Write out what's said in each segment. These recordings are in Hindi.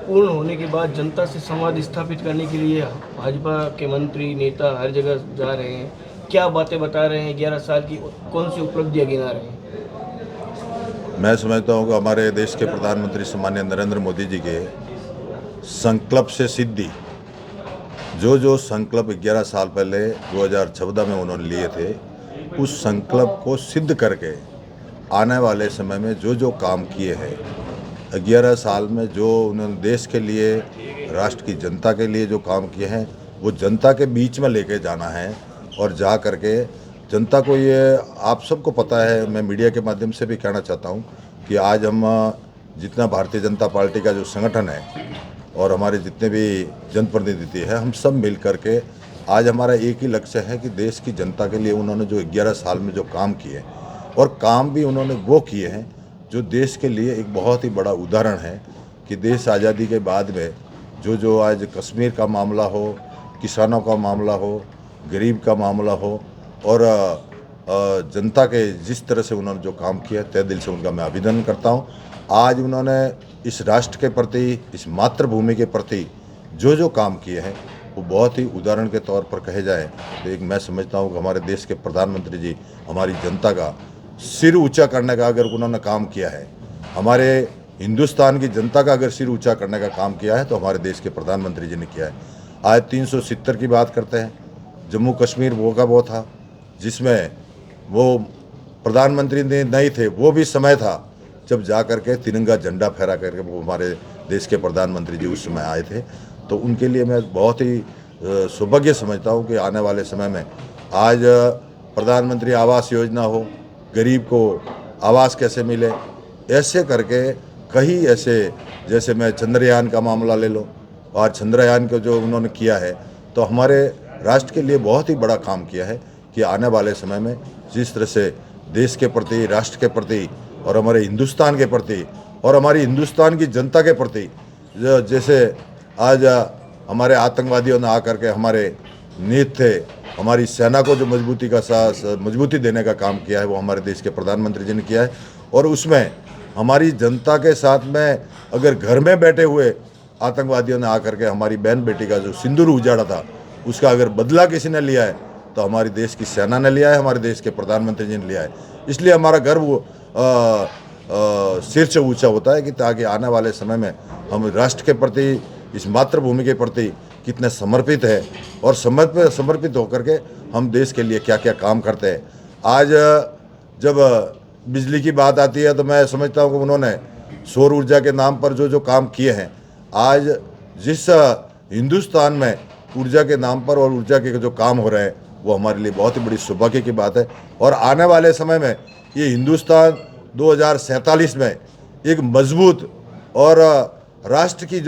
पूर्ण होने के बाद जनता से संवाद स्थापित करने के लिए भाजपा के मंत्री नेता हर जगह जा रहे हैं, क्या बातें बता रहे हैं? 11 साल की कौन सी उपलब्धियां गिना रहे हैं? मैं समझता हूँ कि हमारे देश के प्रधानमंत्री सम्माननीय नरेंद्र मोदी जी के संकल्प से सिद्धि, जो जो संकल्प 11 साल पहले 2014 में उन्होंने लिए थे, उस संकल्प को सिद्ध करके आने वाले समय में जो जो काम किए हैं, 11 साल में जो उन्होंने देश के लिए, राष्ट्र की जनता के लिए जो काम किए हैं, वो जनता के बीच में लेके जाना है। और जा करके जनता को, ये आप सबको पता है, मैं मीडिया के माध्यम से भी कहना चाहता हूँ कि आज हम जितना भारतीय जनता पार्टी का जो संगठन है और हमारे जितने भी जनप्रतिनिधि हैं, हम सब मिल करके आज हमारा एक ही लक्ष्य है कि देश की जनता के लिए उन्होंने जो 11 साल में जो काम किए, और काम भी उन्होंने वो किए हैं जो देश के लिए एक बहुत ही बड़ा उदाहरण है कि देश आज़ादी के बाद में जो जो आज कश्मीर का मामला हो, किसानों का मामला हो, गरीब का मामला हो, और जनता के जिस तरह से उन्होंने जो काम किया, तहे दिल से उनका मैं अभिनंदन करता हूँ। आज उन्होंने इस राष्ट्र के प्रति, इस मातृभूमि के प्रति जो जो काम किए हैं, वो बहुत ही उदाहरण के तौर पर कहे जाए तो एक मैं समझता हूँ कि हमारे देश के प्रधानमंत्री जी हमारी जनता का सिर ऊंचा करने का अगर उन्होंने काम किया है, हमारे हिंदुस्तान की जनता का अगर सिर ऊंचा करने का काम किया है, तो हमारे देश के प्रधानमंत्री जी ने किया है। आज 370 की बात करते हैं, जम्मू कश्मीर वो का वो था जिसमें वो प्रधानमंत्री नहीं थे, वो भी समय था जब जा करके तिरंगा झंडा फहरा करके वो हमारे देश के प्रधानमंत्री जी उस समय आए थे। तो उनके लिए मैं बहुत ही सौभाग्य समझता हूँ कि आने वाले समय में आज प्रधानमंत्री आवास योजना हो, गरीब को आवास कैसे मिले, ऐसे करके कई ऐसे, जैसे मैं चंद्रयान का मामला ले लो, और चंद्रयान को जो उन्होंने किया है, तो हमारे राष्ट्र के लिए बहुत ही बड़ा काम किया है कि आने वाले समय में जिस तरह से देश के प्रति, राष्ट्र के प्रति, और हमारे हिंदुस्तान के प्रति, और हमारी हिंदुस्तान की जनता के प्रति, जैसे आज हमारे आतंकवादियों ने आकर के हमारे नीत थे, हमारी सेना को जो मजबूती देने का काम किया है, वो हमारे देश के प्रधानमंत्री जी ने किया है। और उसमें हमारी जनता के साथ में अगर घर में बैठे हुए आतंकवादियों ने आकर के हमारी बहन बेटी का जो सिंदूर उजाड़ा था, उसका अगर बदला किसी ने लिया है, तो हमारी देश की सेना ने लिया है, हमारे देश के प्रधानमंत्री जी ने लिया है। इसलिए हमारा गर्व सिर से ऊंचा होता है कि ताकि आने वाले समय में हम राष्ट्र के प्रति, इस मातृभूमि के प्रति कितने समर्पित है, और समर्पित होकर के हम देश के लिए क्या क्या काम करते हैं। आज जब बिजली की बात आती है, तो मैं समझता हूँ कि उन्होंने सौर ऊर्जा के नाम पर जो जो काम किए हैं, आज जिस हिंदुस्तान में ऊर्जा के नाम पर और ऊर्जा के जो काम हो रहे हैं, वो हमारे लिए बहुत ही बड़ी सौभाग्य की बात है। और आने वाले समय में ये हिंदुस्तान 2047 में एक मजबूत और राष्ट्र की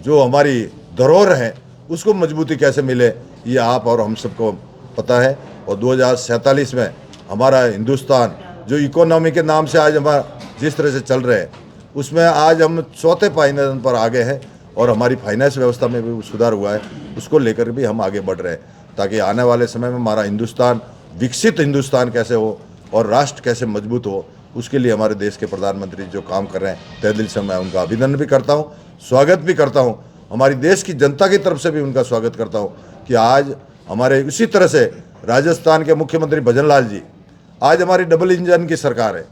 जो हमारी धरोहर है, उसको मजबूती कैसे मिले, ये आप और हम सबको पता है। और 2047 में हमारा हिंदुस्तान जो इकोनॉमी के नाम से आज हमारा जिस तरह से चल रहे हैं, उसमें आज हम चौथे पायदान पर आगे हैं, और हमारी फाइनेंस व्यवस्था में भी सुधार हुआ है, उसको लेकर भी हम आगे बढ़ रहे हैं, ताकि आने वाले समय में हमारा हिंदुस्तान विकसित हिंदुस्तान कैसे हो और राष्ट्र कैसे मजबूत हो, उसके लिए हमारे देश के प्रधानमंत्री जो काम कर रहे हैं, तहे दिल से मैं उनका अभिनंदन भी करता हूँ, स्वागत भी करता हूँ। हमारी देश की जनता की तरफ से भी उनका स्वागत करता हूँ कि आज हमारे इसी तरह से राजस्थान के मुख्यमंत्री भजन लाल जी, आज हमारी डबल इंजन की सरकार है,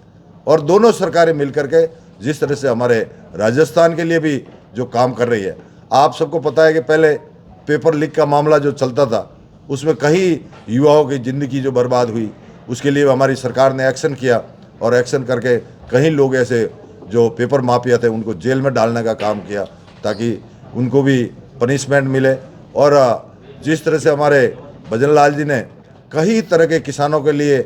और दोनों सरकारें मिलकर के जिस तरह से हमारे राजस्थान के लिए भी जो काम कर रही है। आप सबको पता है कि पहले पेपर लीक का मामला जो चलता था, उसमें कई युवाओं की ज़िंदगी जो बर्बाद हुई, उसके लिए हमारी सरकार ने एक्शन किया, और एक्शन करके कई लोग ऐसे जो पेपर माफिया थे उनको जेल में डालने का काम किया, ताकि उनको भी पनिशमेंट मिले। और जिस तरह से हमारे भजन लाल जी ने कई तरह के किसानों के लिए